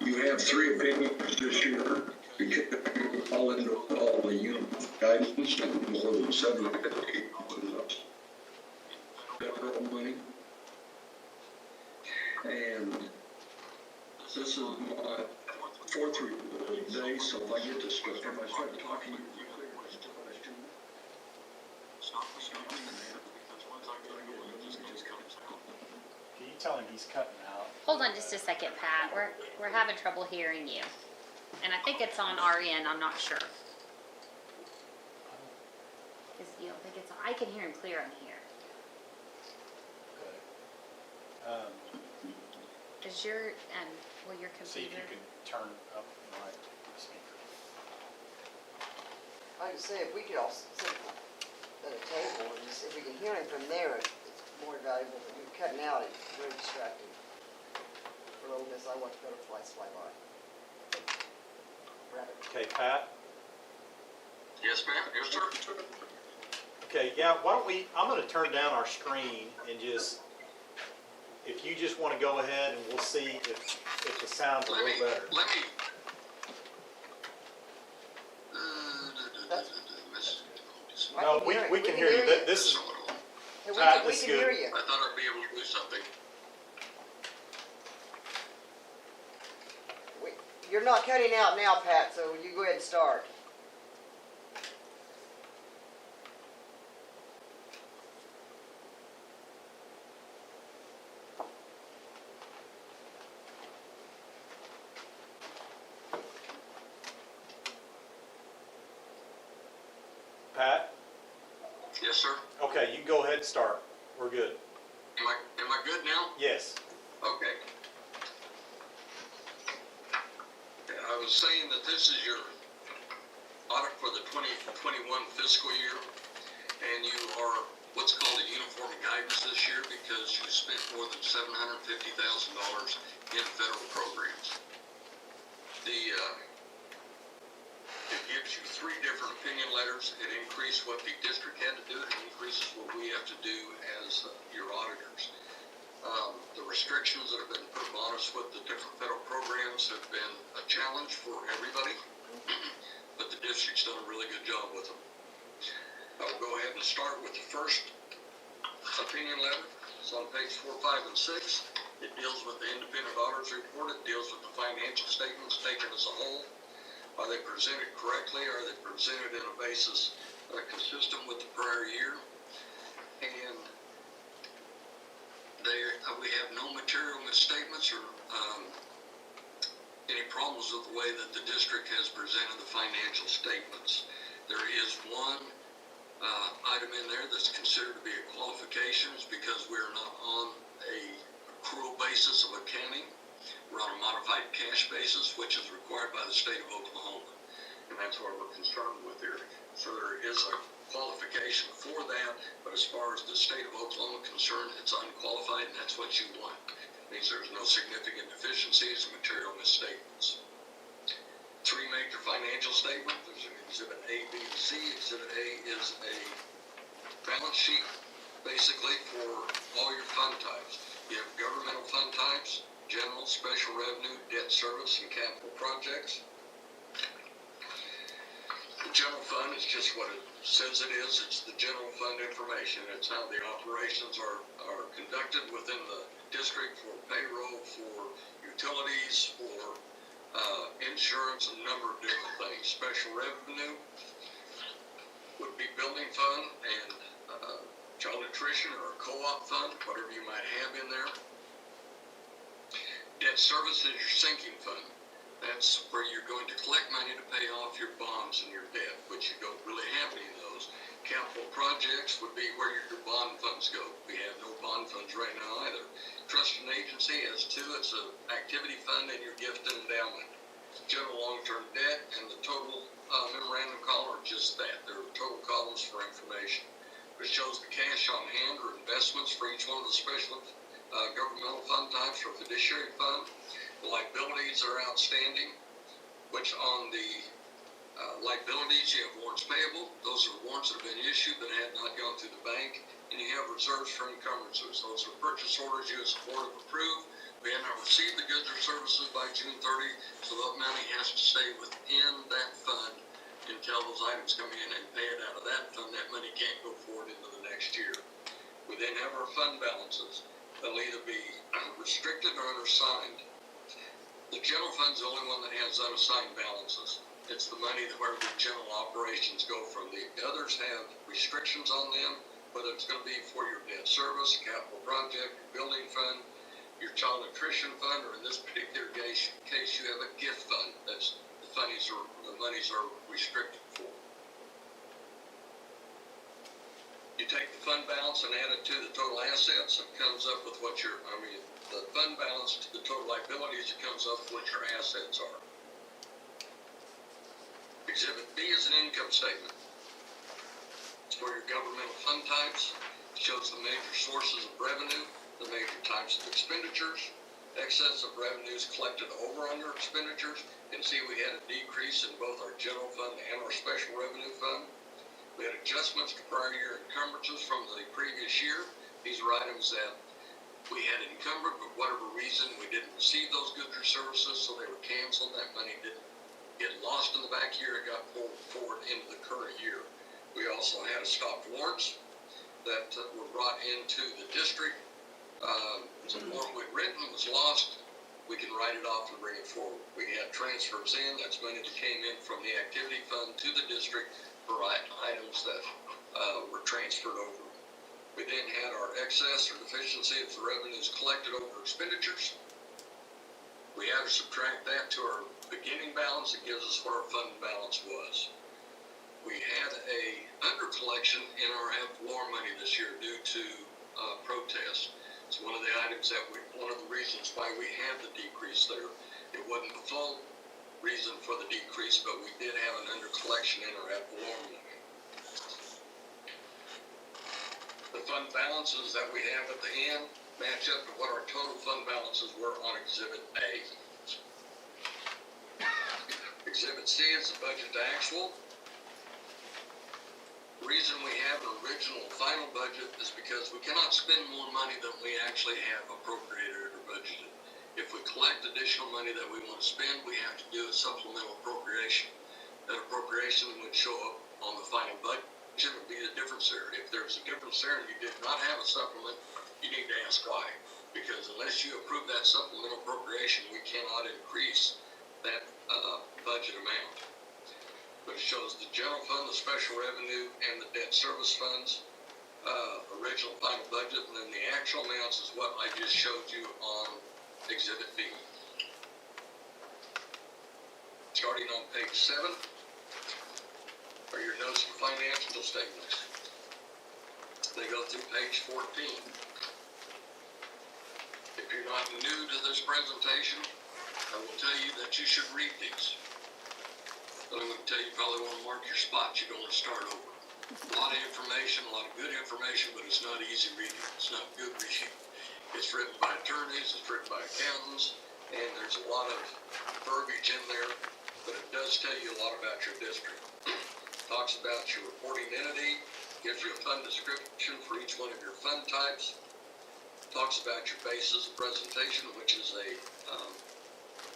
you have 3 opinions this year. You fall into all the uniform guidance and more than $750 federal money. And this is my 4th day, so if I get to stuff, if I start talking, you clear my question. Can you tell him he's cutting out? Hold on just a second, Pat. We're having trouble hearing you. And I think it's on our end, I'm not sure. Cause you don't think it's, I can hear him clear in here. Okay. Is your, your See if you computer? can turn up my speaker. Like I say, if we could all sit at a table and just, if we can hear him from there, it's more valuable than you cutting out. It's very distracting. For a little bit, I watch butterflies fly by. Rabbit. Okay, Pat? Yes, ma'am. Yes, sir. Okay, yeah, why don't I'm gonna turn down our screen and if you just wanna go ahead and we'll see if the sound's a little better. Let me. No, we can hear you. This is, Hey, Pat, we this can is hear good. you. I thought I'd be able to do something. You're not cutting out now, Pat, so you go ahead and start. Pat? Yes, sir. Okay, you can go ahead and start. We're good. Am I good now? Yes. Okay. I was saying that this is your audit for the 2021 fiscal year, and you are what's called a uniform guidance this year because you spent more than $750,000 in federal programs. It gives you 3 different opinion letters. It increased what the district had to do, and it increases what we have to do as your auditors. The restrictions that have been put on us with the different federal programs have been a challenge for everybody, but the district's done a really good job with them. I will go ahead and start with the first opinion letter. It's on page 4, 5, and 6. It deals with the independent auditor's report. It deals with the financial statements taken as a whole. Are they presented correctly? Are they presented in a basis consistent with the prior year? And we have no material misstatements or any problems with the way that the district has presented the financial statements. There is one item in there that's considered to be a qualifications because we're not on a accrual basis of accounting. We're on a modified cash basis, which is required by the state of Oklahoma. And that's what we're concerned with here. So there is a qualification for that, but as far as the state of Oklahoma concerned, it's unqualified, and that's what you want. It means there's no significant deficiencies, material misstatements. 3 major financial statements. There's an Exhibit A, B, and C. Exhibit A is a balance sheet, basically, for all your fund types. You have governmental fund types, general, special revenue, debt service, and capital projects. The general fund is just what it says it is. It's the general fund information. It's how the operations are conducted within the district for payroll, for utilities, for insurance, and a number of different things. Special revenue would be building fund and child nutrition or a co-op fund, whatever you might have in there. Debt service is your sinking fund. That's where you're going to collect money to pay off your bonds and your debt, which you don't really have any of those. Capital projects would be where your bond funds go. We have no bond funds right now either. Trust and agency has 2. It's an activity fund and your gift and endowment. General long-term debt and the total memorandum column are just that. They're total columns for information. It shows the cash on hand or investments for each one of the special governmental fund types or fiduciary fund. The liabilities are outstanding, which on the liabilities you have warrants payable. Those are warrants that have been issued but had not gone through the bank. And you have reserves for encumbrances. Those are purchase orders you as a board have approved. We have not received the goods or services by June 30, so that money has to stay within that fund until those items come in and pay it out of that fund. That money can't go forward into the next year. We then have our fund balances. They'll either be restricted or unassigned. The general fund's the only one that has unassigned balances. It's the money that where the general operations go from. The others have restrictions on them, whether it's going to be for your debt service, capital project, your building fund, your child nutrition fund, or in this particular case you have a gift fund. That's the monies are restricted for. You take the fund balance and add it to the total assets, it comes up with what the fund balance to the total liabilities, it comes up with what your assets are. Exhibit B is an income statement. It's for your governmental fund types. It shows the major sources of revenue, the major types of expenditures, excess of revenues collected over on your expenditures. You can see we had a decrease in both our general fund and our special revenue fund. We had adjustments to prior year encumbrances from the previous year. These are items that we had encumbered, but for whatever reason, we didn't receive those goods or services, so they were canceled. That money didn't get lost in the back year. It got pulled forward into the current year. We also had a stopped warrants that were brought into the district. So the warrant we'd written was lost. We can write it off and bring it forward. We had transfers in. That's money that came in from the activity fund to the district for items that were transferred over. We then had our excess or deficiency of the revenues collected over expenditures. We had to subtract that to our beginning balance. It gives us what our fund balance was. We had a under collection in our ad valorem money this year due to protests. It's one of the items that one of the reasons why we had the decrease there. It wasn't the full reason for the decrease, but we did have an under collection in our ad valorem money. The fund balances that we have at the end match up to what our total fund balances were on Exhibit A. Exhibit C is the budget to actual. The reason we have an original final budget is because we cannot spend more money than we actually have appropriated or budgeted. If we collect additional money that we want to spend, we have to do a supplemental appropriation. That appropriation would show up on the final budget. It would be the difference there. If there's a difference there and you did not have a supplement, you need to ask why. Because unless you approve that supplemental appropriation, we cannot increase that budget amount. But it shows the general fund, the special revenue, and the debt service funds, original final budget, and then the actual amounts is what I just showed you on Exhibit B. Starting on page 7 are your notes and financial statements. They go through page 14. If you're you're not new to this presentation, I will tell you that you should read these. But I'm going to tell you, you probably want to mark your spots. You don't want to start over. A lot of information, a lot of good information, but it's not easy reading. It's not good reading. It's written by attorneys, it's written by accountants, and there's a lot of verbiage in there, but it does tell you a lot about your district. Talks about your reporting entity, gives you a fund description for each one of your fund types, talks about your basis of presentation, which is a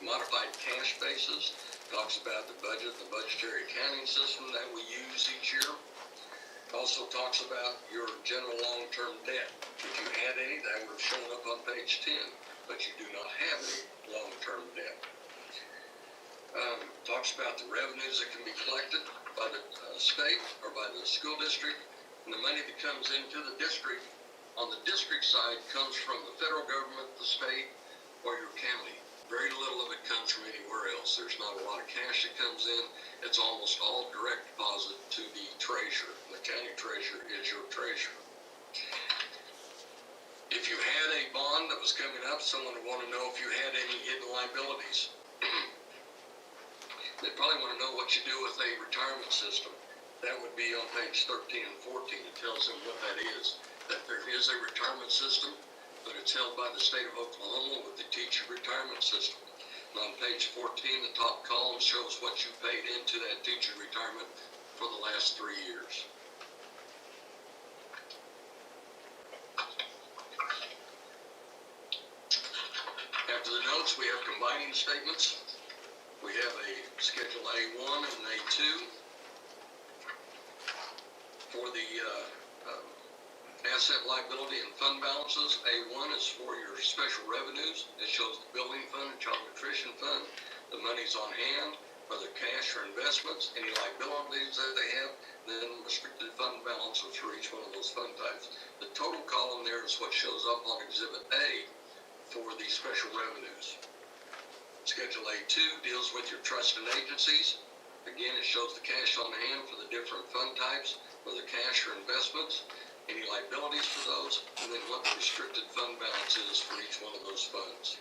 modified cash basis, talks about the budget, the budgetary accounting system that we use each year. Also talks about your general long-term debt. If you had any, that would have shown up on page 10, but you do not have any long-term debt. Talks about the revenues that can be collected by the state or by the school district, and the money that comes into the district on the district side comes from the federal government, the state, or your county. Very little of it comes from anywhere else. There's not a lot of cash that comes in. It's almost all direct deposit to the treasurer. The county treasurer is your treasurer. If you had a bond that was coming up, someone would want to know if you had any hidden liabilities. They probably want to know what you do with a retirement system. That would be on page 13 and 14. It tells them what that is. That there is a retirement system, but it's held by the state of Oklahoma with the teacher retirement system. And on page 14, the top column shows what you paid into that teacher retirement for the last 3 years. After the notes, we have combining statements. We have a Schedule A1 and an A2. For the asset liability and fund balances, A1 is for your special revenues. It shows the building fund and child nutrition fund, the monies on hand, whether cash or investments, any liabilities that they have, then restricted fund balances for each one of those fund types. The total column there is what shows up on Exhibit A for the special revenues. Schedule A2 deals with your trust and agencies. Again, it shows the cash on hand for the different fund types, whether cash or investments, any liabilities for those, and then what the restricted fund balance is for each one of those funds.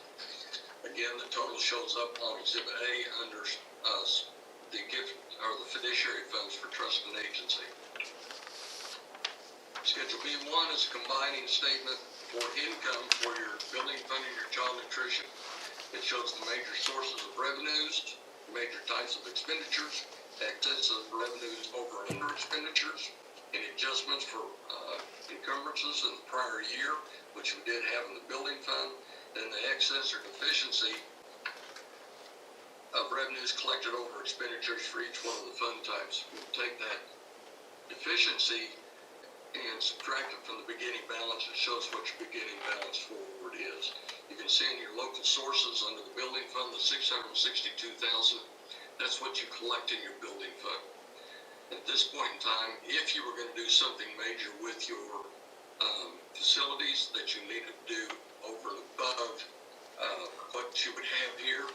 Again, the total shows up on Exhibit A under the gift or the fiduciary funds for trust and agency. Schedule B1 is a combining statement for income for your building fund and your child nutrition. It shows the major sources of revenues, major types of expenditures, excess of revenues over and under expenditures, any adjustments for encumbrances in the prior year, which we did have in the building fund, then the excess or deficiency of revenues collected over expenditures for each one of the fund types. We'll take that deficiency and subtract it from the beginning balance. It shows what your beginning balance forward is. You can see in your local sources under the building fund, the $662,000, that's what you collect in your building fund. At this point in time, if you were going to do something major with your facilities that you need to do over and above what you would have here,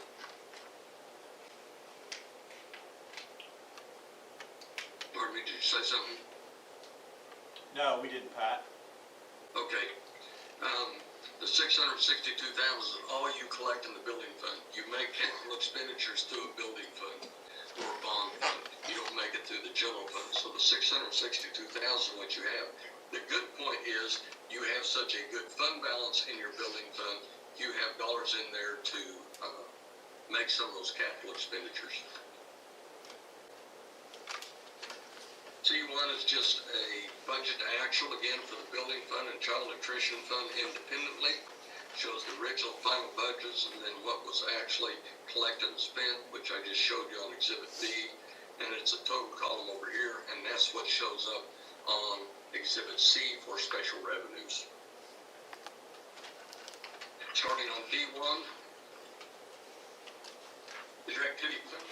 pardon me, did you say something? No, we didn't, Pat. Okay. The $662,000 is all you collect in the building fund. You make capital expenditures through a building fund or a bond fund. You don't make it through the general fund. So the $662,000, what you have. The good point is you have such a good fund balance in your building fund. You have dollars in there to make some of those capital expenditures. C1 is just a budget actual, again, for the building fund and child nutrition fund independently. Shows the original final budgets and then what was actually collected and spent, which I just showed you on Exhibit B. And it's a total column over here, and that's what shows up on Exhibit C for special revenues. Starting on D1, is your activity fund.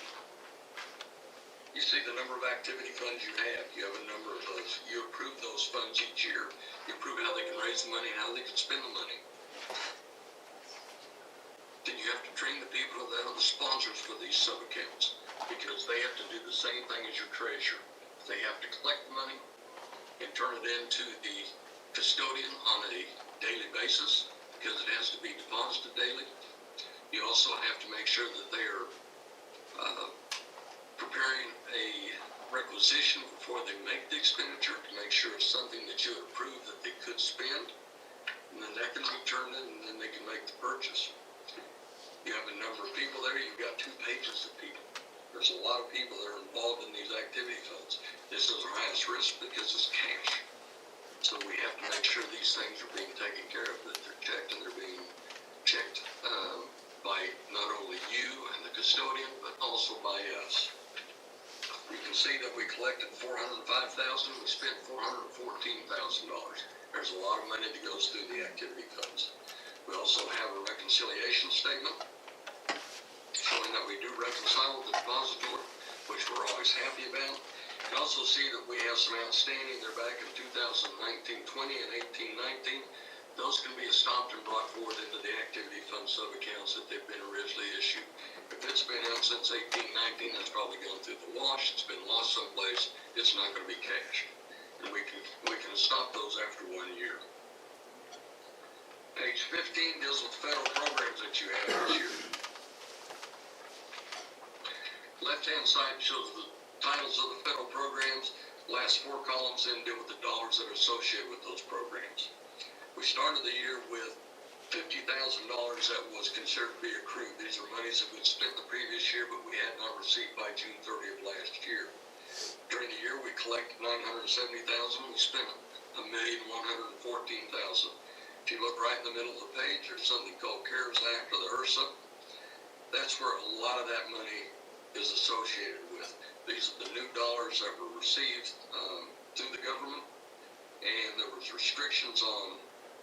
You see the number of activity funds you have. You have a number of those. You approve those funds each year. You approve how they can raise the money and how they can spend the money. Then you have to train the people that are the sponsors for these sub-accounts because they have to do the same thing as your treasurer. They have to collect the money and turn it into the custodian on a daily basis, because it has to be deposited daily. You also have to make sure that they are preparing a requisition before they make the expenditure to make sure it's something that you approve that they could spend. And then that can be turned in, and then they can make the purchase. You have a number of people there. You've got 2 pages of people. There's a lot of people that are involved in these activity funds. This is our highest risk because it's cash. So we have to make sure these things are being taken care of, that they're checked, and they're being checked by not only you and the custodian, but also by us. You can see that we collected $405,000. We spent $414,000. There's a lot of money that goes through the activity funds. We also have a reconciliation statement showing that we do reconcile with the depository, which we're always happy about. You can also see that we have some outstanding. They're back in 2019-20 and 18-19. Those can be stopped and brought forward into the activity fund sub-accounts that they've been originally issued. If it's been out since 18-19, that's probably gone through the wash. It's been lost someplace. It's not going to be cashed. And we can stop those after 1 year. Page 15 deals with federal programs that you have this year. Left-hand side shows the titles of the federal programs. Last 4 columns then deal with the dollars that are associated with those programs. We started the year with $50,000 that was considered to be accrued. These are monies that we'd spent the previous year, but we had not received by June 30th last year. During the year, we collected $970,000. We spent $1,114,000. If you look right in the middle of the page, there's something called CARES Act or the URSA. That's where a lot of that money is associated with. These are the new dollars that were received through the government, and there was restrictions on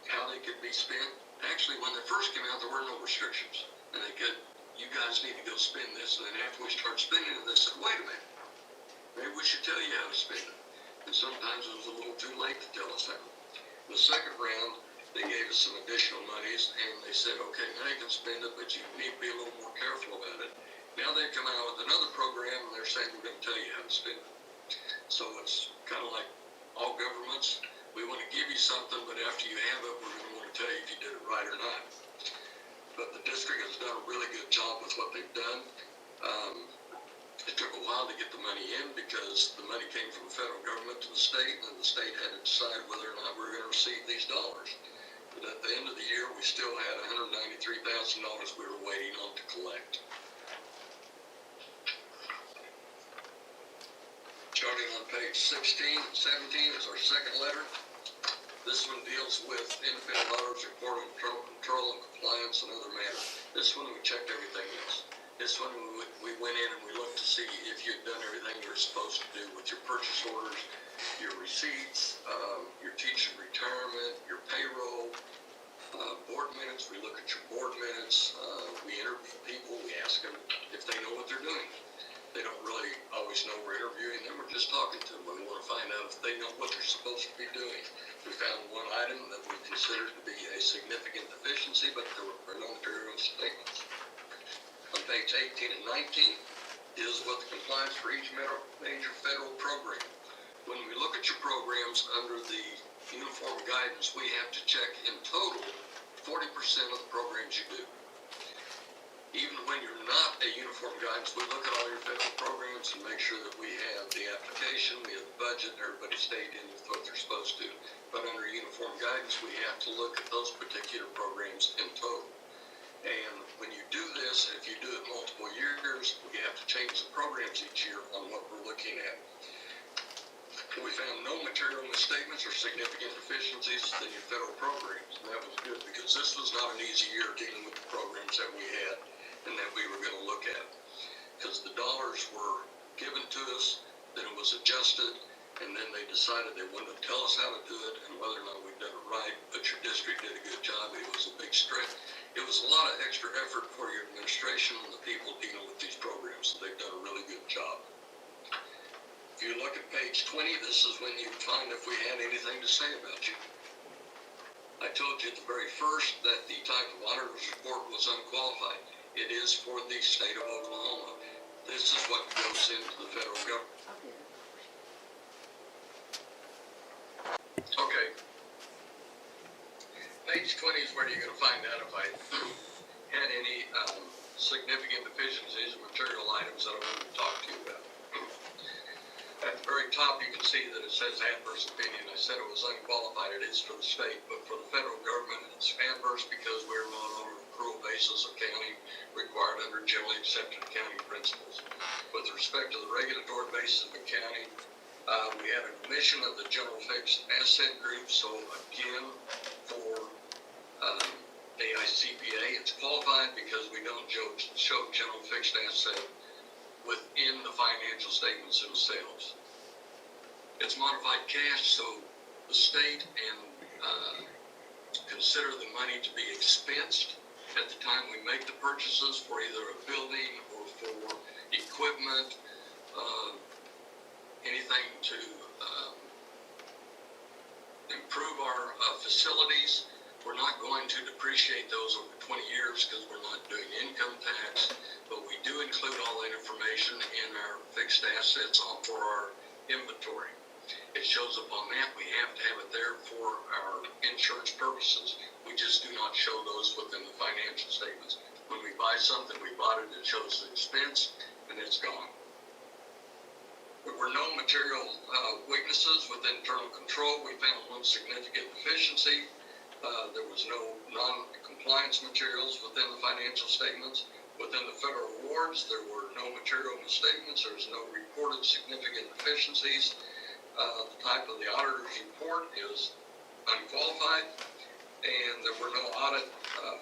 how they could be spent. Actually, when they first came out, there were no restrictions, and they could, you guys need to go spend this. And then after we started spending it, they said, wait a minute, maybe we should tell you how to spend it. And sometimes it was a little too late to tell us how. The second round, they gave us some additional monies, and they said, okay, now you can spend it, but you need to be a little more careful about it. Now they've come out with another program, and they're saying we're going to tell you how to spend it. So it's kind of like all governments. We want to give you something, but after you have it, we're going to want to tell you if you did it right or not. But the district has done a really good job with what they've done. It took a while to get the money in because the money came from the federal government to the state, and the state had to decide whether or not we were going to receive these dollars. But at the end of the year, we still had $193,000 we were waiting on to collect. Starting on page 16 and 17 is our second letter. This one deals with independent auditors report on control and compliance and other matters. This one we checked everything else. This one we went in and we looked to see if you'd done everything you're supposed to do with your purchase orders, your receipts, your teacher retirement, your payroll, board minutes. We look at your board minutes. We interview people. We ask them if they know what they're doing. They don't really always know we're interviewing them. We're just talking to them. We want to find out if they know what they're supposed to be doing. We found one item that we considered to be a significant deficiency, but there were no material statements. On page 18 and 19 is what the compliance for each major federal program. When we look at your programs under the uniform guidance, we have to check in total 40% of the programs you do. Even when you're not a uniform guidance, we look at all your federal programs and make sure that we have the application, we have the budget, everybody stayed in with what they're supposed to. But under uniform guidance, we have to look at those particular programs in total. And when you do this, if you do it multiple years, we have to change the programs each year on what we're looking at. We found no material misstatements or significant deficiencies in your federal programs. And that was good because this was not an easy year dealing with the programs that we had and that we were going to look at. Because the dollars were given to us, then it was adjusted, and then they decided they wanted to tell us how to do it and whether or not we'd done it right. But your district did a good job. It was a big stretch. It was a lot of extra effort for your administration and the people dealing with these programs. So they've done a really good job. If you look at page 20, this is when you find if we had anything to say about you. I told you at the very first that the type of auditor's report was unqualified. It is for the state of Oklahoma. This is what goes into the federal government. Okay. Page page 20 is where you're going to find out if I had any significant deficiencies in material items that I wanted to talk to you about. At the very top, you can see that it says adverse opinion. I said it was unqualified. It is for the state, but for the federal government, it's adverse because we're not on an accrual basis of counting required under generally accepted accounting principles. With respect to the regulatory basis of accounting, we have an omission of the general fixed asset group. So again, for AICPA, it's qualified because we don't show general fixed asset within the financial statements themselves. It's modified cash, so the state consider the money to be expensed at the time we make the purchases for either a building or for equipment, anything to improve our facilities. We're not going to depreciate those over 20 years because we're not doing income tax, but we do include all that information in our fixed assets for our inventory. It shows up on that. We have to have it there for our insurance purposes. We just do not show those within the financial statements. When we buy something, we bought it, it shows the expense, and it's gone. There were no material weaknesses with internal control. We found one significant deficiency. There was no non-compliance materials within the financial statements. Within the federal awards, there were no material misstatements. There was no reported significant deficiencies. The type of the auditor's report is unqualified, and there were no audit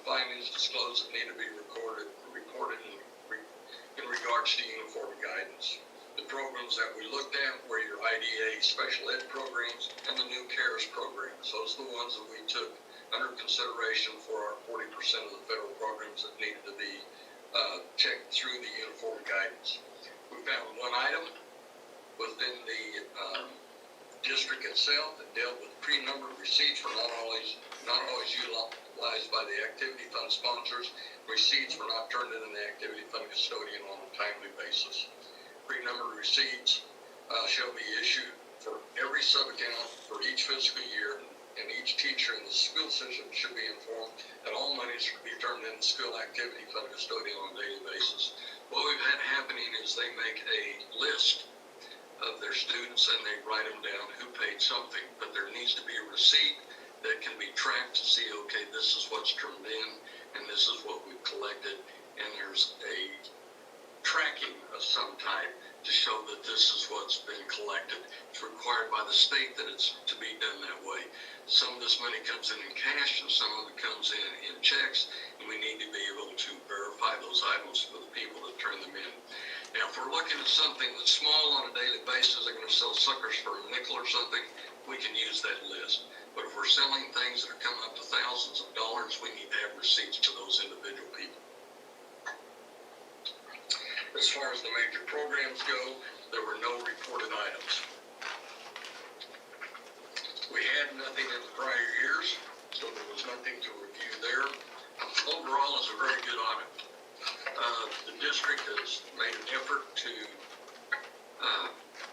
findings disclosed that need to be reported in regards to uniform guidance. The programs that we looked at were your IDA special ed programs and the new CARES programs. Those are the ones that we took under consideration for our 40% of the federal programs that needed to be checked through the uniform guidance. We found one item within the district itself that dealt with pre-numbered receipts were not always utilized by the activity fund sponsors. Receipts were not turned in the activity fund custodian on a timely basis. Pre-numbered receipts shall be issued for every sub-account for each fiscal year, and each teacher in the school system should be informed that all monies should be turned in the school activity fund custodian on a daily basis. What we've had happening is they make a list of their students and they write them down who paid something, but there needs to be a receipt that can be tracked to see, okay, this is what's turned in and this is what we've collected, and there's a tracking of some type to show that this is what's been collected. It's required by the state that it's to be done that way. Some of this money comes in cash and some of it comes in checks, and we need to be able to verify those items for the people that turn them in. Now, if we're looking at something that's small on a daily basis, they're going to sell suckers for a nickel or something, we can use that list. But if we're selling things that are coming up to thousands of dollars, we need to have receipts to those individual people. As far as the major programs go, there were no reported items. We had nothing in the prior years, so there was nothing to review there. Overall, it's a very good audit. The district has made an effort to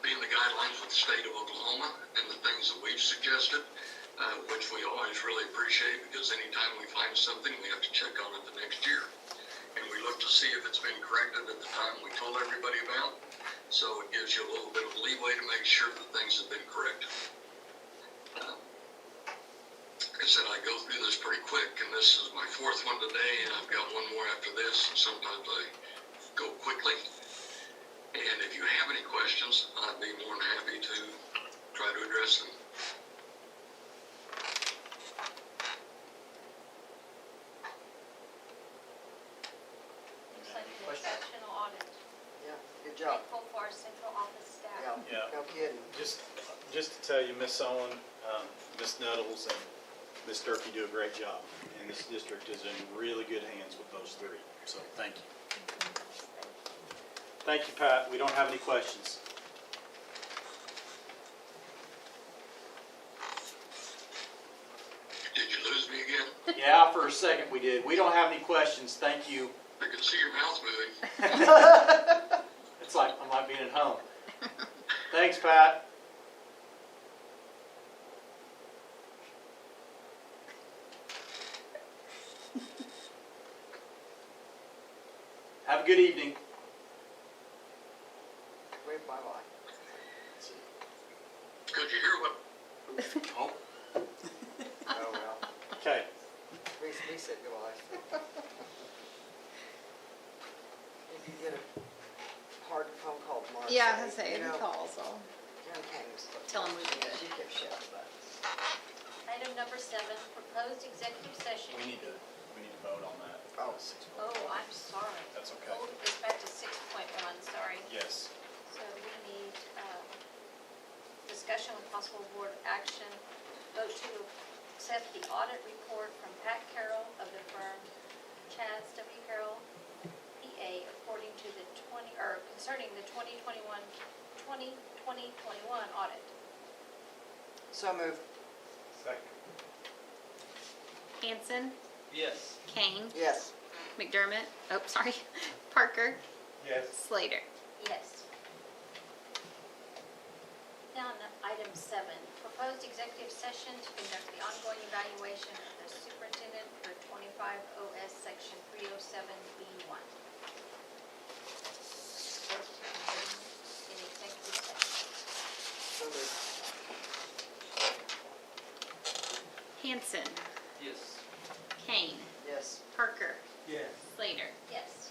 be in the guidelines with the state of Oklahoma and the things that we've suggested, which we always really appreciate, because anytime we find something, we have to check on it the next year. And we look to see if it's been corrected at the time we told everybody about. So it gives you a little bit of leeway to make sure that things have been corrected. Like I said, I go through this pretty quick, and this is my fourth one today, and I've got one more after this, and sometimes I go quickly. And if you have any questions, I'd be more than happy to try to address them. Looks like an exceptional audit. Yeah, good job. Thankful for our central office staff. Yeah. No kidding. Just to tell you, Miss Owen, Miss Nuttles, and Miss Durkee do a great job. And this district is in really good hands with those three. So thank you. Thank you, Pat. We don't have any questions. Did you lose me again? Yeah, for a second we did. We don't have any questions. Thank you. I can see your mouth moving. It's like I'm like being at home. Thanks, Pat. a good evening. Wave bye-bye. Could you hear what? Oh, Oh, well, okay. we said goodbye. If you get a hard phone call tomorrow. Yeah, I say, you know, calls, I'll Karen Kane was supposed to- tell 'em we did it. She kept shouting about it. Item number 7, proposed executive session. We need to vote on that. Oh. 6:00. Oh, I'm sorry. That's okay. Oh, it's back to 6.1, sorry. Yes. So we need discussion with possible board action, vote to accept the audit report from Pat Carroll of the firm Chaz W. Carroll, PA, according to the concerning the 2021 audit. So moved. Second. Hanson, Yes. Kane, Yes. McDermott, oh, sorry, Parker, Yes. Slater. Yes. Now, on item 7, proposed executive session to conduct the ongoing evaluation of the superintendent per 25 OS section 307B1. Vote to convene in executive session. So moved. Hanson, Yes. Kane, Yes. Parker, Yes. Slater. Yes.